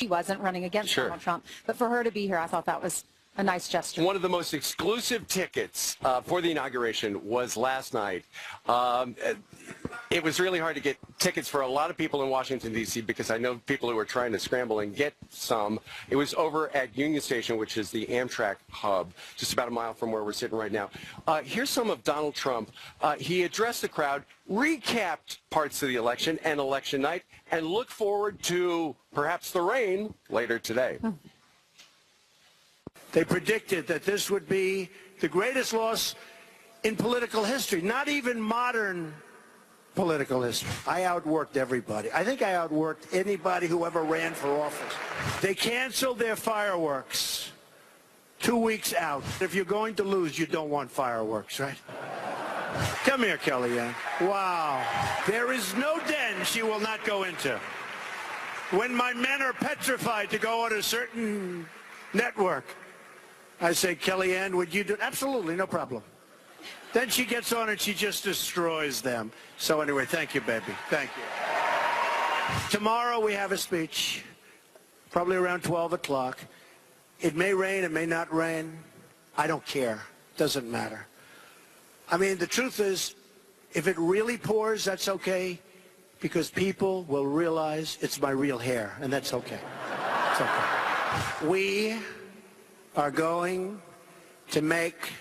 He wasn't running against Donald Trump. But for her to be here, I thought that was a nice gesture. One of the most exclusive tickets for the inauguration was last night. It was really hard to get tickets for a lot of people in Washington, D.C., because I know people who were trying to scramble and get some. It was over at Union Station, which is the Amtrak hub, just about a mile from where we're sitting right now. Here's some of Donald Trump. He addressed the crowd, recapped parts of the election and election night, and looked forward to perhaps the rain later today. They predicted that this would be the greatest loss in political history, not even modern political history. I outworked everybody. I think I outworked anybody who ever ran for office. They canceled their fireworks 2 weeks out. If you're going to lose, you don't want fireworks, right? Come here, Kellyanne. Wow. There is no den she will not go into. When my men are petrified to go on a certain network, I say, Kellyanne, would you do? Absolutely, no problem. Then she gets on and she just destroys them. So anyway, thank you, baby. Thank you. Tomorrow we have a speech, probably around 12 o'clock. It may rain, it may not rain. I don't care. Doesn't matter. I mean, the truth is, if it really pours, that's okay, because people will realize it's my real hair, and that's okay. It's okay. We are going to make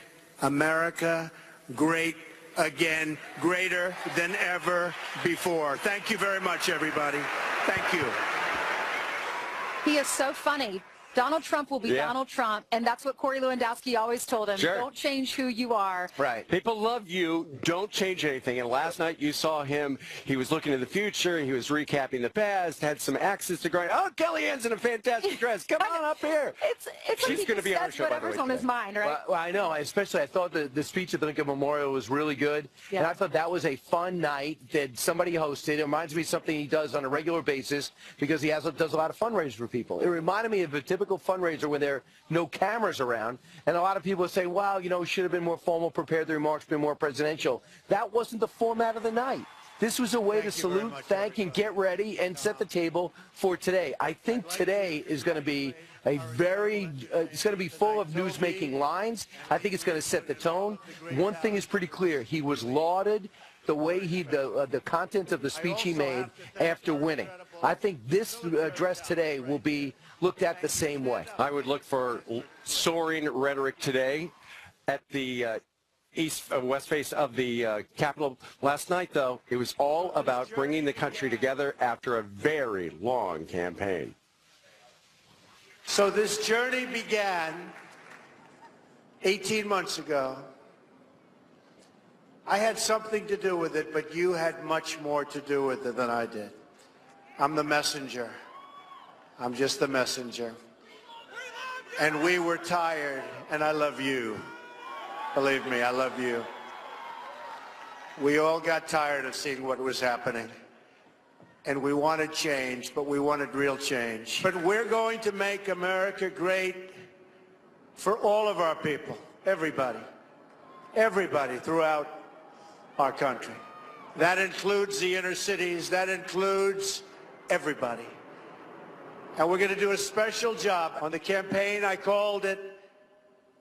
America great again, greater than ever before. Thank you very much, everybody. Thank you. He is so funny. Donald Trump will be Donald Trump, and that's what Corey Lewandowski always told him. Don't change who you are. Right. People love you. Don't change anything. And last night you saw him. He was looking to the future. He was recapping the past, had some axes to grind. Oh, Kellyanne's in a fantastic dress. Come on up here. She's going to be on our show, by the way. Whatever's on his mind, right? Well, I know. I thought the speech at the Lincoln Memorial was really good. Yeah. And I thought that was a fun night that somebody hosted. It reminds me of something he does on a regular basis, because he does a lot of fundraisers for people. It reminded me of a typical fundraiser when there are no cameras around, and a lot of people say, wow, you know, it should have been more formal, prepared the remarks, been more presidential. That wasn't the format of the night. This was a way to salute, thank, and get ready and set the table for today. I think today is going to be a it's going to be full of news-making lines. I think it's going to set the tone. One thing is pretty clear. He was lauded the way the content of the speech he made after winning. I think this address today will be looked at the same way. I would look for soaring rhetoric today at the west face of the Capitol. Last night, though, it was all about bringing the country together after a very long campaign. So this journey began 18 months ago. I had something to do with it, but you had much more to do with it than I did. I'm the messenger. I'm just the messenger. And we were tired, and I love you. Believe me, I love you. We all got tired of seeing what was happening. And we wanted change, but we wanted real change. But we're going to make America great for all of our people, everybody throughout our country. That includes the inner cities, that includes everybody. And we're going to do a special job. On the campaign, I called it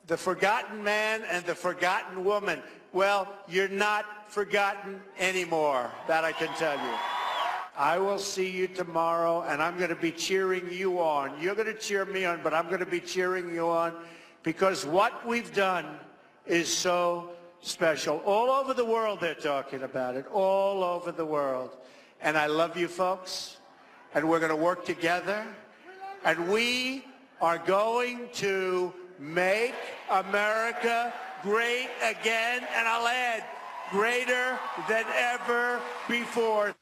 the forgotten man and the forgotten woman. Well, you're not forgotten anymore, that I can tell you. I will see you tomorrow, and I'm going to be cheering you on. You're going to cheer me on, but I'm going to be cheering you on, because what we've done is so special. All over the world they're talking about it, all over the world. And I love you folks, and we're going to work together, and we are going to make America great again, and I'll add, greater than ever before.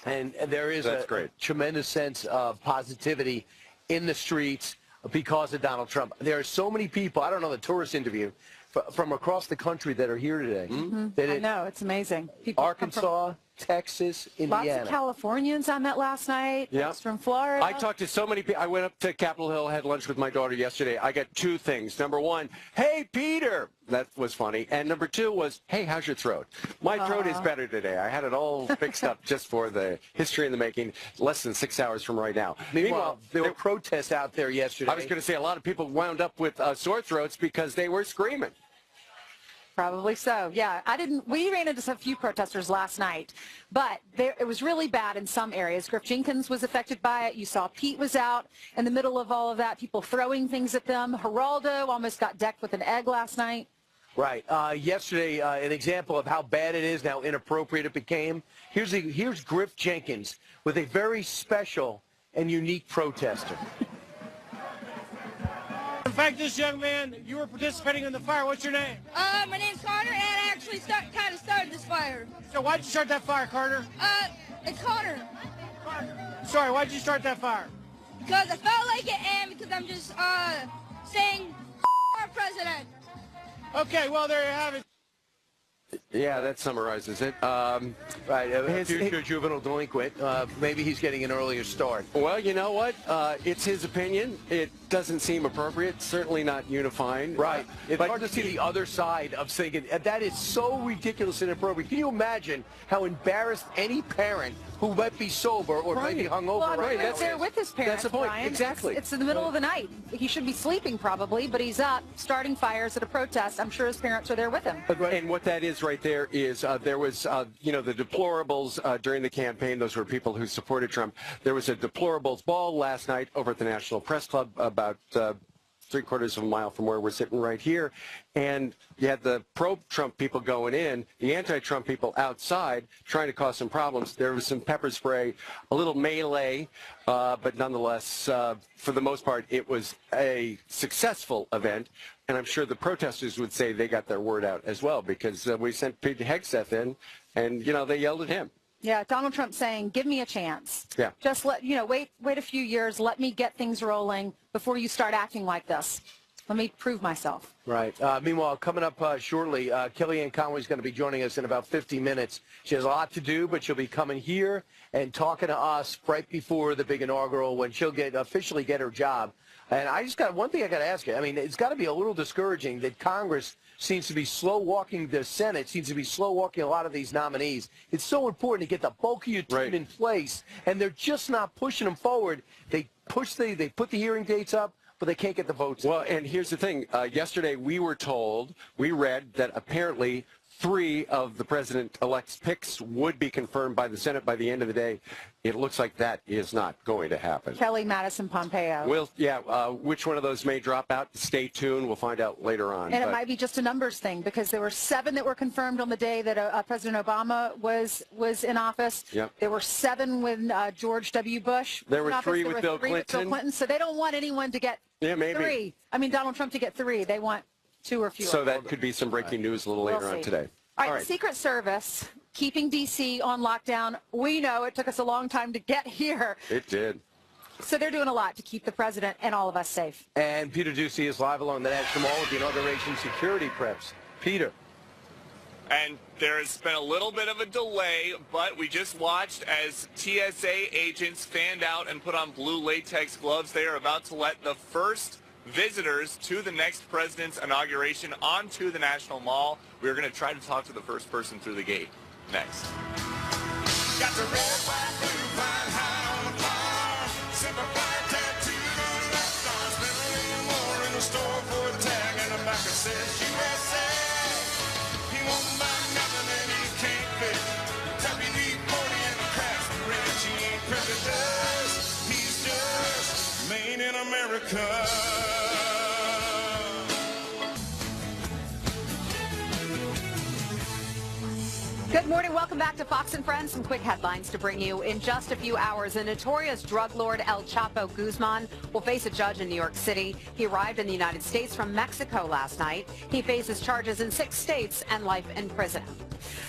And there is a tremendous sense of positivity in the streets because of Donald Trump. There are so many people, I don't know the tourist interview, from across the country that are here today. I know, it's amazing. People Arkansas, Texas, Indiana. Lots of Californians I met last night. Yeah. From Florida. I talked to so many people. I went up to Capitol Hill, had lunch with my daughter yesterday. I got two things. Number one, hey, Peter. That was funny. And number two was, hey, how's your throat? My throat is better today. I had it all fixed up just for the history in the making, less than 6 hours from right now. Meanwhile, there were protests out there yesterday. I was going to say a lot of people wound up with sore throats because they were screaming. Probably so. Yeah, we ran into a few protesters last night, but it was really bad in some areas. Griff Jenkins was affected by it. You saw Pete was out in the middle of all of that, people throwing things at them. Geraldo almost got decked with an egg last night. Right. Yesterday, an example of how bad it is, how inappropriate it became. Here's Griff Jenkins with a very special and unique protester. In fact, this young man, you were participating in the fire. What's your name? My name's Connor, and I actually kind of started this fire. So why'd you start that fire, Carter? It's Connor. Sorry, why'd you start that fire? Because I felt like it, and because I'm just saying our president. Okay, well, there you have it. Yeah, that summarizes it. Right, a future juvenile delinquent. Maybe he's getting an earlier start. Well, you know what? It's his opinion. It doesn't seem appropriate. Certainly not unifying. Right. It's hard to see the other side of thinking that is so ridiculous and inappropriate. Can you imagine how embarrassed any parent who might be sober or might be hungover well, right now? There with his parents. That's the point. Brian. Exactly. It's in the middle of the night. He should be sleeping probably, but he's up starting fires at a protest. I'm sure his parents are there with him. And what that is right there is there was, the deplorables during the campaign. Those were people who supported Trump. There was a deplorables ball last night over at the National Press Club about 3/4 of a mile from where we're sitting right here. And you had the pro-Trump people going in, the anti-Trump people outside trying to cause some problems. There was some pepper spray, a little melee, but nonetheless, for the most part, it was a successful event. And I'm sure the protesters would say they got their word out as well, because we sent Pete Hegseth in, and, they yelled at him. Yeah, Donald Trump saying, give me a chance. Yeah. Just wait a few years. Let me get things rolling before you start acting like this. Let me prove myself. Right. Meanwhile, coming up shortly, Kellyanne Conway's going to be joining us in about 50 minutes. She has a lot to do, but she'll be coming here and talking to us right before the big inaugural when she'll officially get her job. And I just got one thing I got to ask you. I mean, it's got to be a little discouraging that Congress seems to be slow-walking, the Senate seems to be slow-walking a lot of these nominees. It's so important to get the bulk of your team in place, and they're just not pushing them forward. They put the hearing dates up, but they can't get the votes. Well, and here's the thing. Yesterday we read that apparently 3 of the president-elect's picks would be confirmed by the Senate by the end of the day. It looks like that is not going to happen. Kelly, Madison, Pompeo. Which one of those may drop out? Stay tuned. We'll find out later on. And it might be just a numbers thing, because there were 7 that were confirmed on the day that President Obama was in office. Yep. There were 7 when George W. Bush was There were in office. 3 with Bill Clinton. So they don't want anyone to get 3. I mean, Donald Trump to get 3. They want 2 or fewer. So that could be some breaking news a little later on today. All right, the Secret Service keeping D.C. on lockdown. We know it took us a long time to get here. It did. So they're doing a lot to keep the president and all of us safe. And Peter Ducey is live along the National Mall with the inauguration security preps. Peter. And there has been a little bit of a delay, but we just watched as TSA agents fanned out and put on blue latex gloves. They are about to let the first visitors to the next president's inauguration onto the National Mall. We're going to try to talk to the first person through the gate next. Got the red, white, blue, flying high on the farm. Simple white tattoo on the left arm. Spend a little more in the store for a tag, and the back it says USA. He won't buy nothing and he can't fit. WD-40 and the crafts are rich. He ain't prejudice. He's just made in America. Good morning. Welcome back to Fox and Friends. Some quick headlines to bring you. In just a few hours, a notorious drug lord El Chapo Guzman will face a judge in New York City. He arrived in the United States from Mexico last night. He faces charges in 6 states and life in prison.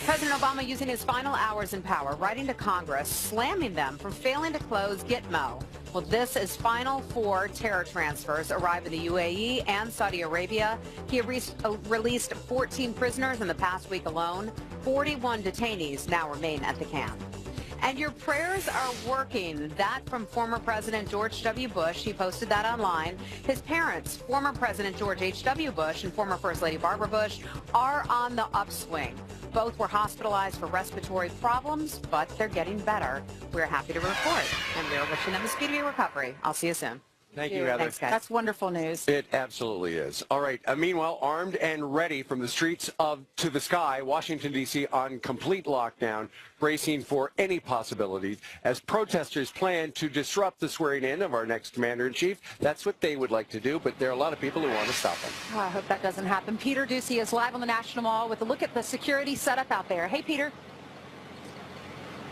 President Obama using his final hours in power, writing to Congress, slamming them for failing to close Gitmo. Well, this is final 4 terror transfers arrive in the UAE and Saudi Arabia. He released 14 prisoners in the past week alone. 41 detainees now remain at the camp. And your prayers are working. That from former President George W. Bush. He posted that online. His parents, former President George H.W. Bush and former First Lady Barbara Bush, are on the upswing. Both were hospitalized for respiratory problems, but they're getting better. We're happy to report, and we're wishing them a speedy recovery. I'll see you soon. Thank you, Heather. Thanks, guys. That's wonderful news. It absolutely is. All right. Meanwhile, armed and ready from the streets to the sky, Washington, D.C. on complete lockdown, bracing for any possibilities as protesters plan to disrupt the swearing in of our next commander-in-chief. That's what they would like to do, but there are a lot of people who want to stop them. Oh, I hope that doesn't happen. Peter Ducey is live on the National Mall with a look at the security setup out there. Hey, Peter.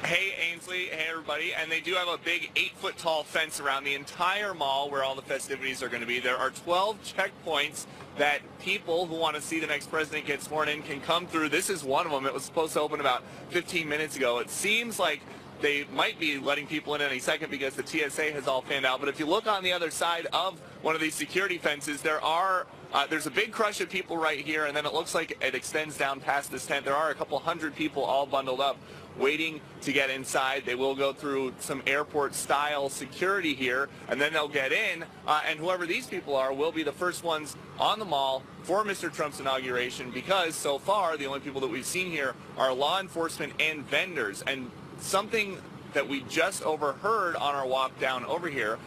Hey, Ainsley. Hey, everybody. And they do have a big 8-foot-tall fence around the entire mall where all the festivities are going to be. There are 12 checkpoints that people who want to see the next president get sworn in can come through. This is one of them. It was supposed to open about 15 minutes ago. It seems like they might be letting people in any second because the TSA has all fanned out. But if you look on the other side of one of these security fences, there's a big crush of people right here, and then it looks like it extends down past this tent. There are a couple hundred people all bundled up waiting to get inside. They will go through some airport-style security here, and then they'll get in, and whoever these people are will be the first ones on the mall for Mr. Trump's inauguration, because so far the only people that we've seen here are law enforcement and vendors. And something that we just overheard on our walk down over here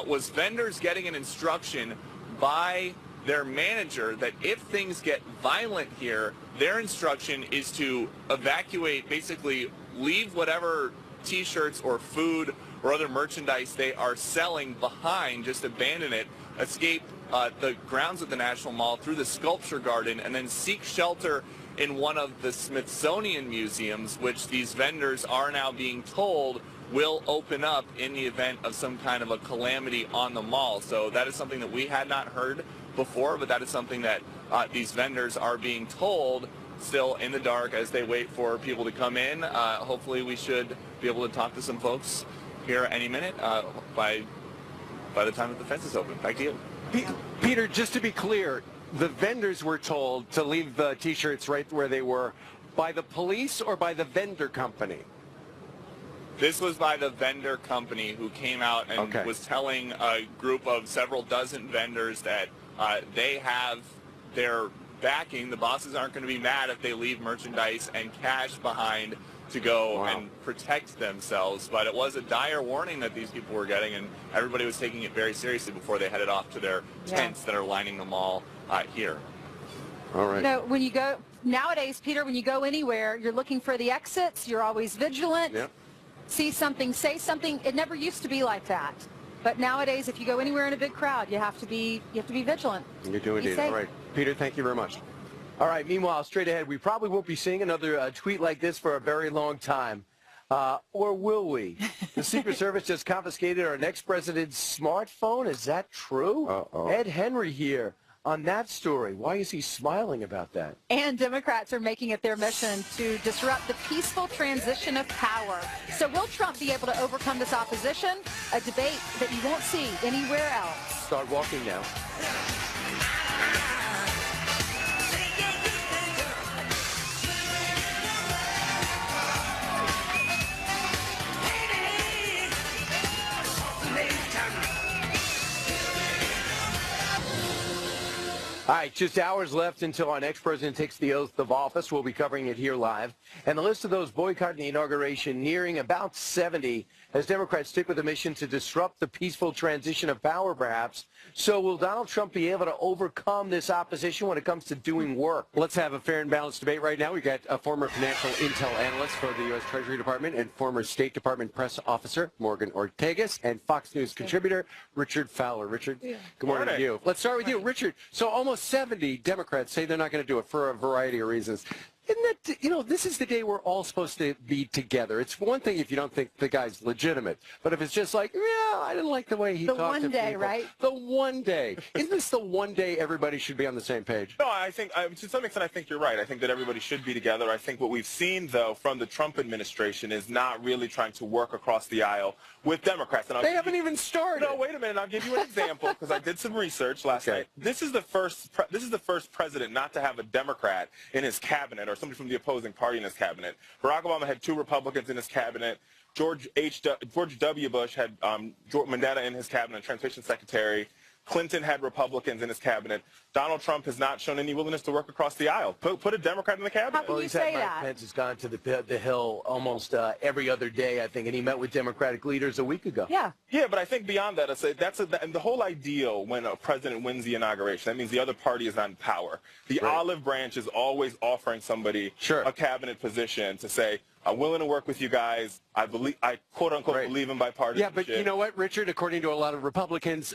was vendors getting an instruction by their manager that if things get violent here, their instruction is to evacuate, basically leave whatever T-shirts or food or other merchandise they are selling behind, just abandon it, escape the grounds of the National Mall through the Sculpture Garden, and then seek shelter in one of the Smithsonian museums, which these vendors are now being told will open up in the event of some kind of a calamity on the mall. So that is something that we had not heard before, but that is something that these vendors are being told still in the dark as they wait for people to come in. Hopefully we should be able to talk to some folks here any minute by the time that the fence is open. Back to you. Peter, just to be clear, the vendors were told to leave the T-shirts right where they were by the police or by the vendor company? This was by the vendor company who came out and was telling a group of several dozen vendors that they have their backing. The bosses aren't going to be mad if they leave merchandise and cash behind to go and protect themselves. But it was a dire warning that these people were getting, and everybody was taking it very seriously before they headed off to their tents that are lining the mall here. All right. You know, when you go, nowadays, Peter, when you go anywhere, you're looking for the exits, you're always vigilant. Yep. See something, say something. It never used to be like that. But nowadays, if you go anywhere in a big crowd, you have to be vigilant. You're doing it. All right. Peter, thank you very much. All right. Meanwhile, straight ahead, we probably won't be seeing another tweet like this for a very long time. Or will we? The Secret Service just confiscated our next president's smartphone. Is that true? Ed Henry here on that story. Why is he smiling about that? And Democrats are making it their mission to disrupt the peaceful transition of power. So will Trump be able to overcome this opposition? A debate that you won't see anywhere else. Start walking now. All right, just hours left until our next president takes the oath of office. We'll be covering it here live. And the list of those boycotting the inauguration nearing about 70 as Democrats stick with the mission to disrupt the peaceful transition of power, perhaps. So will Donald Trump be able to overcome this opposition when it comes to doing work? Let's have a fair and balanced debate right now. We got a former financial intel analyst for the U.S. Treasury Department and former State Department press officer, Morgan Ortagus, and Fox News contributor, Richard Fowler. Richard, good morning to you. Let's start with you. Richard, so almost 70 Democrats say they're not going to do it for a variety of reasons. Isn't that, you know, this is the day we're all supposed to be together. It's one thing if you don't think the guy's legitimate, but if it's just like, yeah, I didn't like the way he talked to people. The one day, right? The one day. Isn't this the one day everybody should be on the same page? No, I think, to some extent, I think you're right. I think that everybody should be together. I think what we've seen, though, from the Trump administration is not really trying to work across the aisle with Democrats. And they haven't even started. No, wait a minute. I'll give you an example because I did some research last night. This is the first president not to have a Democrat in his cabinet or or somebody from the opposing party in his cabinet. Barack Obama had 2 Republicans in his cabinet. George W. Bush had Mandela in his cabinet, transportation secretary. Clinton had Republicans in his cabinet. Donald Trump has not shown any willingness to work across the aisle. Put a Democrat in the cabinet. How can you say that? Mike Pence has gone to the Hill almost every other day, I think, and he met with Democratic leaders a week ago. Yeah. Yeah, but I think beyond that, and the whole ideal when a president wins the inauguration, that means the other party is not in power. The olive branch is always offering somebody a cabinet position to say, I'm willing to work with you guys. I quote unquote believe in bipartisanship. Yeah, but you know what, Richard? According to a lot of Republicans,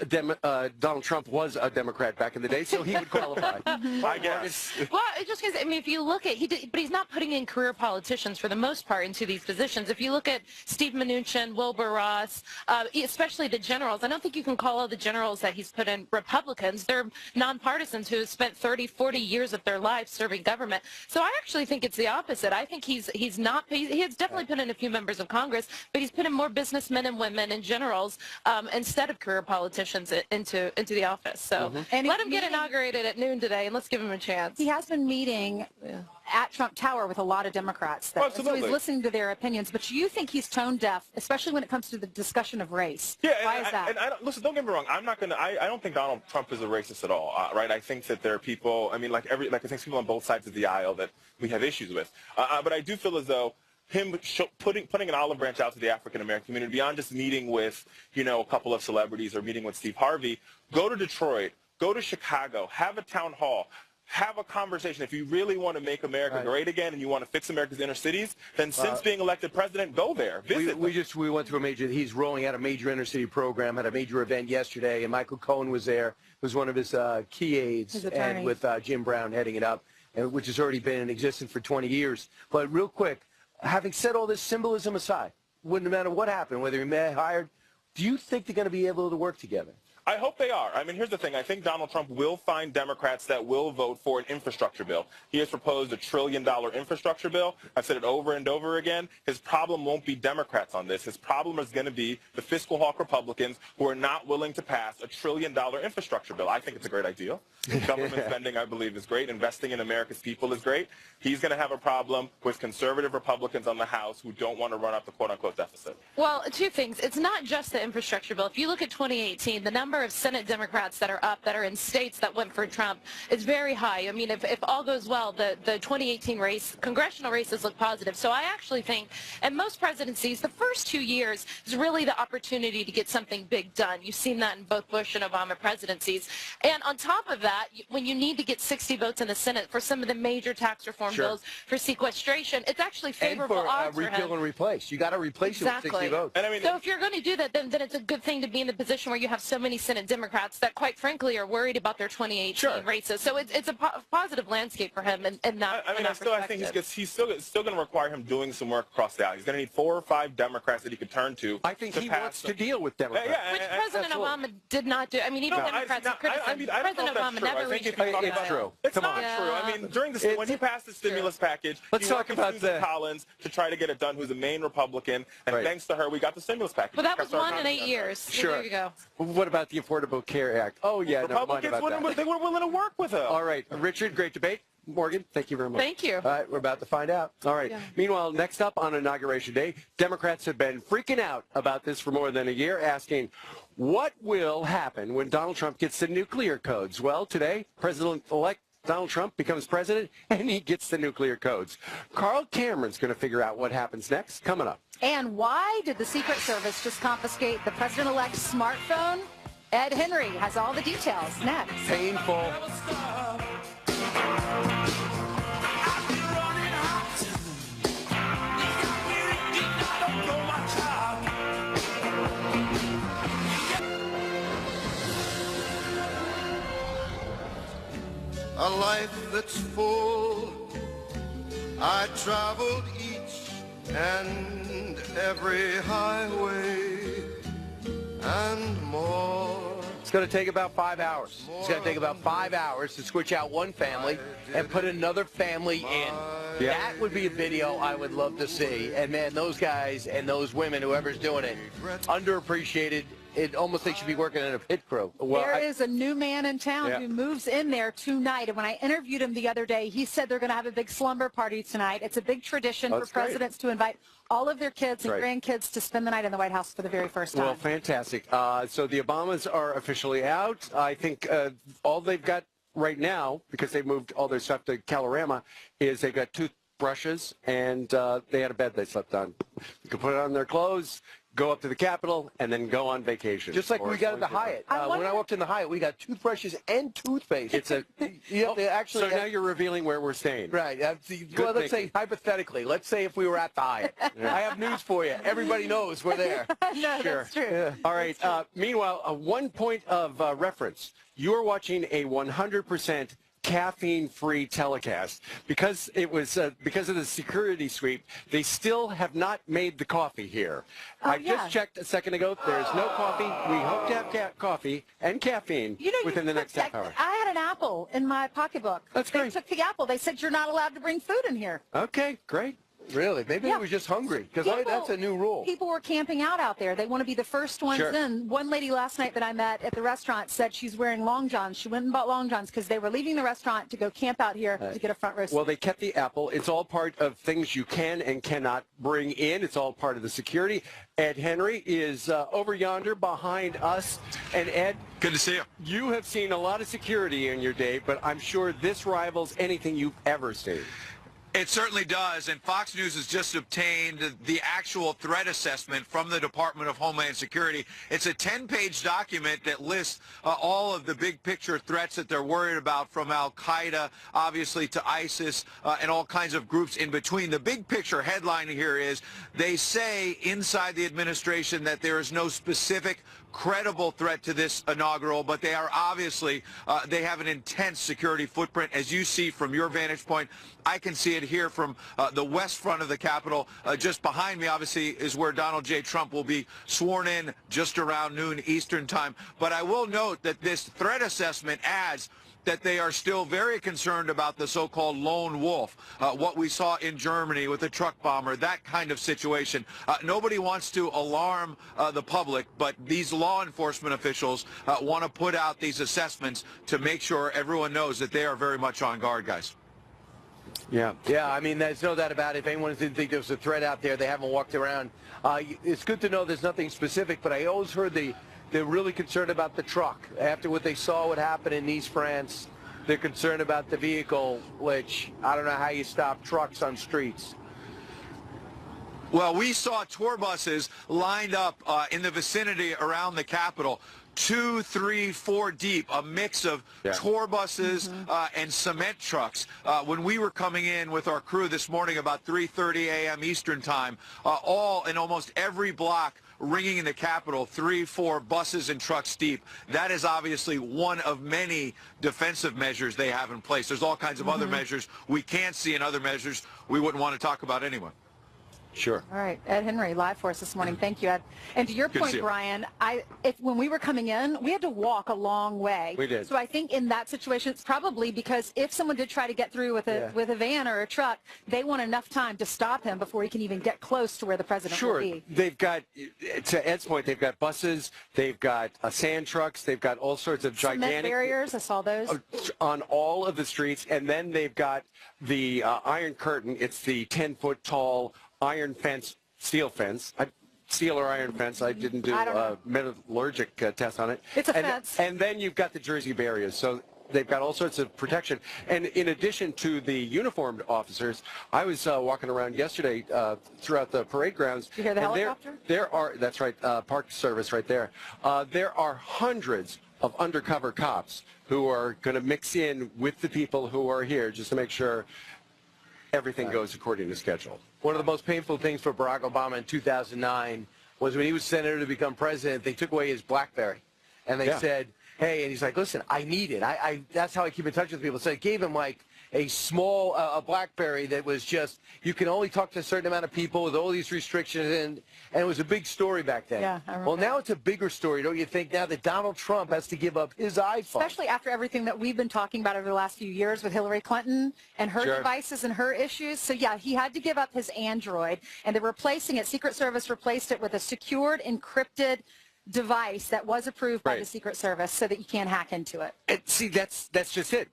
Donald Trump was a Democrat back in the day, so he would qualify. I guess. Well, it just because, I mean, if you look at, but he's not putting in career politicians for the most part into these positions. If you look at Steve Mnuchin, Wilbur Ross, especially the generals, I don't think you can call all the generals that he's put in Republicans. They're nonpartisans who have spent 30, 40 years of their lives serving government. So I actually think it's the opposite. I think he has definitely put in a few members of Congress, but he's put in more businessmen and women and generals instead of career politicians into the office. So and let him get inaugurated at noon today, and let's give him a chance. He has been meeting at Trump Tower with a lot of Democrats. So he's listening to their opinions. But you think he's tone deaf, especially when it comes to the discussion of race. Yeah, why is that? Listen, don't get me wrong. I'm not gonna. I don't think Donald Trump is a racist at all. Right? I think that there are people. I mean, I think people on both sides of the aisle that we have issues with. But I do feel as though him putting an olive branch out to the African American community beyond just meeting with a couple of celebrities or meeting with Steve Harvey. Go to Detroit. Go to Chicago. Have a town hall. Have a conversation. If you really want to make America great again and you want to fix America's inner cities, then since being elected president, go there. Visit. We went through he's rolling out a major inner city program, had a major event yesterday, and Michael Cohen was there, was one of his key aides, and with Jim Brown heading it up, which has already been in existence for 20 years. But real quick, having said all this symbolism aside, wouldn't matter what happened, whether he hired, do you think they're going to be able to work together? I hope they are. I mean, here's the thing. I think Donald Trump will find Democrats that will vote for an infrastructure bill. He has proposed $1 trillion infrastructure bill. I've said it over and over again. His problem won't be Democrats on this. His problem is going to be the fiscal hawk Republicans who are not willing to pass $1 trillion infrastructure bill. I think it's a great idea. Government spending, I believe, is great. Investing in America's people is great. He's going to have a problem with conservative Republicans on the House who don't want to run up the quote-unquote deficit. Well, 2 things. It's not just the infrastructure bill. If you look at 2018, the number of Senate Democrats that are up, that are in states that went for Trump, is very high. I mean, if all goes well, the 2018 race, congressional races look positive. So I actually think, and most presidencies, the first 2 years is really the opportunity to get something big done. You've seen that in both Bush and Obama presidencies. And on top of that, when you need to get 60 votes in the Senate for some of the major tax reform bills, for sequestration, it's actually favorable odds for him. And for repeal and replace. You got to replace it with 60 votes. And I mean, so if you're going to do that, then it's a good thing to be in the position where you have so many Senate Democrats that, quite frankly, are worried about their 2018 races. So it's a positive landscape for him, and that. I mean, I think he's still going to require him doing some work across the aisle. He's going to need 4 or 5 Democrats that he could turn to. I think he wants to deal with Democrats. Which President Obama did not do. I mean, even Democrats have criticized President Obama never reached. It's true. It's not true. I mean, when he passed the stimulus package, let's talk about Susan Collins to try to get it done, who's a main Republican, and thanks to her, we got the stimulus package. Well, that was 1 in 8 years. Sure. There you go. What about the Affordable Care Act? Oh, yeah, Republicans they were willing to work with her. All right, Richard, great debate. Morgan, thank you very much. Thank you. All right, we're about to find out. All right. Meanwhile, next up on Inauguration Day, Democrats have been freaking out about this for more than a year, asking what will happen when Donald Trump gets the nuclear codes. Well, today, President-elect Donald Trump becomes president, and he gets the nuclear codes. Carl Cameron's going to figure out what happens next. Coming up. And why did the Secret Service just confiscate the president-elect's smartphone? Ed Henry has all the details next. Painful. A life that's full, I traveled each and every highway and more. It's going to take about 5 hours. It's going to take about 5 hours to switch out one family and put another family in. That would be a video I would love to see. And, man, those guys and those women, whoever's doing it, underappreciated it almost they should be working in a pit crew. Well, there is a new man in town who moves in there tonight, and when I interviewed him the other day, he said they're going to have a big slumber party tonight. It's a big tradition for presidents to invite all of their kids and grandkids to spend the night in the White House for the very first time. Well, fantastic. So the Obamas are officially out. I think all they've got right now, because they moved all their stuff to Calorama, is they've got toothbrushes and they had a bed they slept on. You can put it on their clothes, go up to the Capitol, and then go on vacation. Just like we got at the Hyatt. When I walked in the Hyatt, we got toothbrushes and toothpaste. It's a. Actually, so now you're revealing where we're staying. Right. Well, let's say hypothetically. Let's say if we were at the Hyatt. I have news for you. Everybody knows we're there. No, that's true. Yeah. All right. Meanwhile, 1 point of reference. You are watching a 100% caffeine-free telecast. Because it was because of the security sweep, they still have not made the coffee here. I just checked a second ago. There's no coffee. We hope to have coffee and caffeine within the next half hour. I had an apple in my pocketbook. That's great. They took the apple. They said you're not allowed to bring food in here. Okay, great. Really? Maybe he was just hungry, because that's a new rule. People were camping out there. They want to be the first ones in. One lady last night that I met at the restaurant said she's wearing long johns. She went and bought long johns because they were leaving the restaurant to go camp out here to get a front row seat. Well, they kept the apple. It's all part of things you can and cannot bring in. It's all part of the security. Ed Henry is over yonder behind us. And Ed, good to see you. You have seen a lot of security in your day, but I'm sure this rivals anything you've ever seen. It certainly does, and Fox News has just obtained the actual threat assessment from the Department of Homeland Security. It's a 10-page document that lists all of the big-picture threats that they're worried about, from al-Qaeda, obviously, to ISIS, and all kinds of groups in between. The big-picture headline here is they say inside the administration that there is no specific credible threat to this inaugural, but they are obviously, they have an intense security footprint. As you see from your vantage point, I can see it here from the west front of the Capitol. Just behind me, obviously, is where Donald J. Trump will be sworn in just around noon Eastern time. But I will note that this threat assessment adds that they are still very concerned about the so-called lone wolf, what we saw in Germany with the truck bomber, that kind of situation. Nobody wants to alarm the public, but these law enforcement officials want to put out these assessments to make sure everyone knows that they are very much on guard, guys. Yeah, I mean, there's no doubt about it. If anyone didn't think there was a threat out there, they haven't walked around. It's good to know there's nothing specific, but I always heard they're really concerned about the truck. After what they saw what happened in Nice, France, they're concerned about the vehicle, which I don't know how you stop trucks on streets. Well, we saw tour buses lined up in the vicinity around the Capitol. 2, 3, 4 deep, a mix of tour buses and cement trucks. When we were coming in with our crew this morning about 3:30 a.m. Eastern time, all in almost every block ringing in the Capitol, 3, 4 buses and trucks deep. That is obviously one of many defensive measures they have in place. There's all kinds of other measures we can't see, and other measures we wouldn't want to talk about anyway. Sure. All right, Ed Henry, live for us this morning. Thank you, Ed. And to your point, Brian, when we were coming in, we had to walk a long way. We did. So I think in that situation, it's probably because if someone did try to get through with a van or a truck, they want enough time to stop him before he can even get close to where the president will be. They've got, to Ed's point, they've got buses, they've got sand trucks, they've got all sorts of gigantic cement barriers. I saw those on all of the streets, and then they've got the Iron Curtain. It's the 10-foot tall iron fence, steel fence. Steel or iron fence. I didn't do a metallurgic test on it. It's a fence. And then you've got the Jersey barriers. So they've got all sorts of protection. And in addition to the uniformed officers, I was walking around yesterday throughout the parade grounds. Did you hear the helicopter? There are, that's right, Park Service right there. There are hundreds of undercover cops who are going to mix in with the people who are here just to make sure everything goes according to schedule. One of the most painful things for Barack Obama in 2009 was when he was senator to become president, they took away his BlackBerry. And they said, hey, and he's like, listen, I need it. That's how I keep in touch with people. So it gave him like a small a BlackBerry that was just, you can only talk to a certain amount of people with all these restrictions, and it was a big story back then. Yeah, I remember. Well, now it's a bigger story, don't you think, now that Donald Trump has to give up his iPhone? Especially after everything that we've been talking about over the last few years with Hillary Clinton and her devices and her issues. So, yeah, he had to give up his Android, and they're replacing it. Secret Service replaced it with a secured, encrypted device that was approved by the Secret Service so that you can't hack into it. And see, that's just it.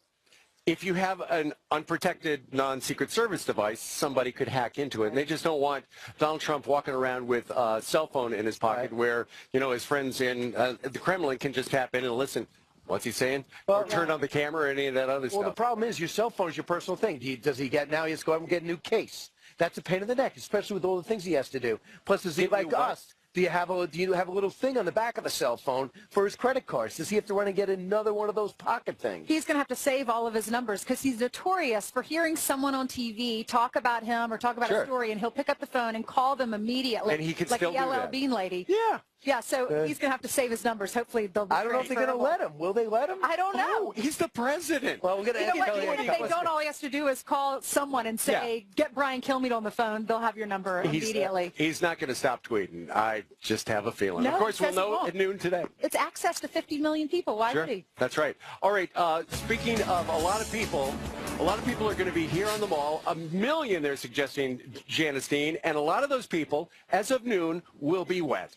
If you have an unprotected non-Secret Service device, somebody could hack into it. And they just don't want Donald Trump walking around with a cell phone in his pocket where, you know, his friends in the Kremlin can just tap in and listen. What's he saying? Or turn on the camera or any of that other stuff. Well, the problem is your cell phone is your personal thing. Does he get now? He has to go out and get a new case. That's a pain in the neck, especially with all the things he has to do. Plus, does he like us? Do you have a little thing on the back of the cell phone for his credit cards? Does he have to run and get another one of those pocket things? He's going to have to save all of his numbers because he's notorious for hearing someone on TV talk about him or talk about a story, and he'll pick up the phone and call them immediately. And he can like still the do LL that. Bean lady. Yeah. Yeah, so he's going to have to save his numbers. Hopefully they'll be I don't know if they're going to let him. Will they let him? I don't know. Oh, he's the president. Well, we're going to You know what? Even if they don't, all he has to do is call someone and say, get Brian Kilmeade on the phone. They'll have your number immediately. He's not going to stop tweeting. I just have a feeling. No, of course, we'll he know won't. at noon today. It's access to 50 million people. Why would he? That's right. All right. Speaking of a lot of people are going to be here on the mall. 1 million, they're suggesting, Jeanine, and a lot of those people, as of noon, will be wet.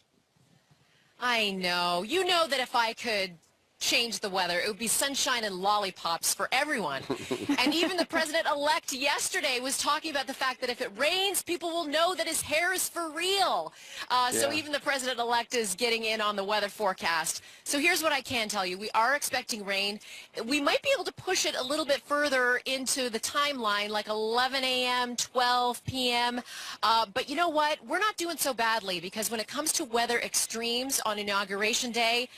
I know. You know that if I could change the weather, it would be sunshine and lollipops for everyone. And even the president-elect yesterday was talking about the fact that if it rains, people will know that his hair is for real. So even the president-elect is getting in on the weather forecast. So here's what I can tell you. We are expecting rain. We might be able to push it a little bit further into the timeline, like 11 a.m., 12 p.m. But you know what? We're not doing so badly because when it comes to weather extremes on Inauguration Day,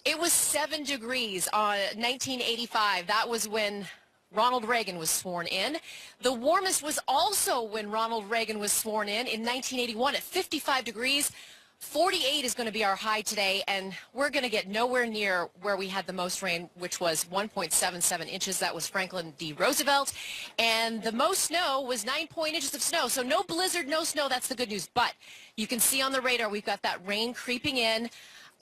it was 7 degrees on 1985. That was when Ronald Reagan was sworn in. The warmest was also when Ronald Reagan was sworn in 1981 at 55 degrees. 48 is going to be our high today, and we're going to get nowhere near where we had the most rain, which was 1.77 inches. That was Franklin D. Roosevelt. And the most snow was 9 inches of snow. So no blizzard, no snow. That's the good news. But you can see on the radar we've got that rain creeping in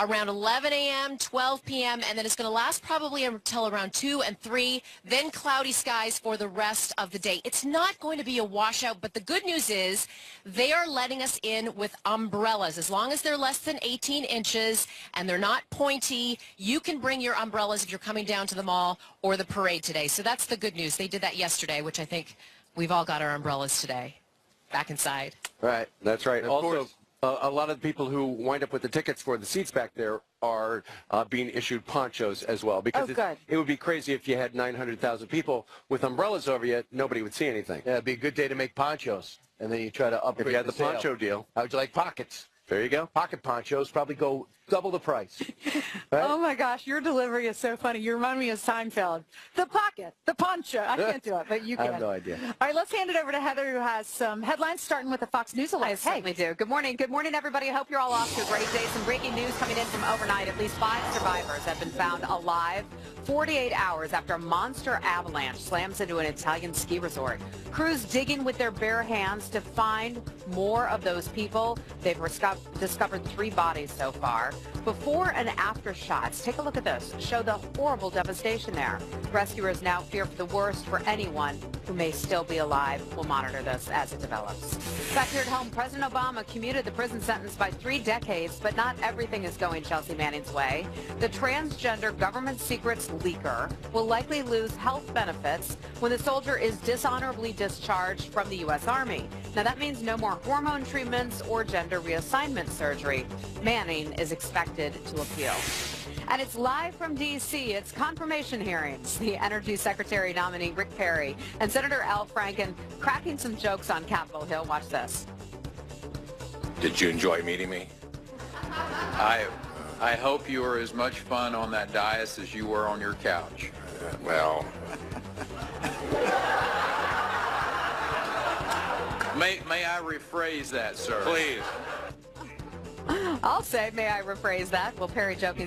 around 11 a.m., 12 p.m., and then it's going to last probably until around 2 and 3, then cloudy skies for the rest of the day. It's not going to be a washout, but the good news is they are letting us in with umbrellas. As long as they're less than 18 inches and they're not pointy, you can bring your umbrellas if you're coming down to the mall or the parade today. So that's the good news. They did that yesterday, which I think we've all got our umbrellas today back inside. Right. That's right. Also, a lot of the people who wind up with the tickets for the seats back there are being issued ponchos as well. Because it would be crazy if you had 900,000 people with umbrellas over you, nobody would see anything. Yeah, it'd be a good day to make ponchos. And then you try to upgrade if you had the poncho deal. How would you like pockets? There you go. Pocket ponchos probably go double the price. Right? Oh, my gosh. Your delivery is so funny. You remind me of Seinfeld. The pocket, the poncho. I can't do it, but you can. I have no idea. All right, let's hand it over to Heather, who has some headlines, starting with the Fox News Alert. I certainly do. Good morning. Good morning, everybody. I hope you're all off to a great day. Some breaking news coming in from overnight. At least 5 survivors have been found alive 48 hours after a monster avalanche slams into an Italian ski resort. Crews digging with their bare hands to find more of those people. They've discovered 3 bodies so far. Before and after shots, take a look at this, show the horrible devastation there. Rescuers now fear for the worst for anyone who may still be alive. We'll monitor this as it develops. Back here at home, President Obama commuted the prison sentence by 3 decades, but not everything is going Chelsea Manning's way. The transgender government secrets leaker will likely lose health benefits when the soldier is dishonorably discharged from the U.S. Army. Now, that means no more hormone treatments or gender reassignment surgery. Manning is expected to appeal. And it's live from D.C. It's confirmation hearings. The Energy Secretary nominee Rick Perry and Senator Al Franken cracking some jokes on Capitol Hill. Watch this. Did you enjoy meeting me? I hope you were as much fun on that dais as you were on your couch. Well... May I rephrase that, sir? Please. I'll say, may I rephrase that? Well, Perry joking.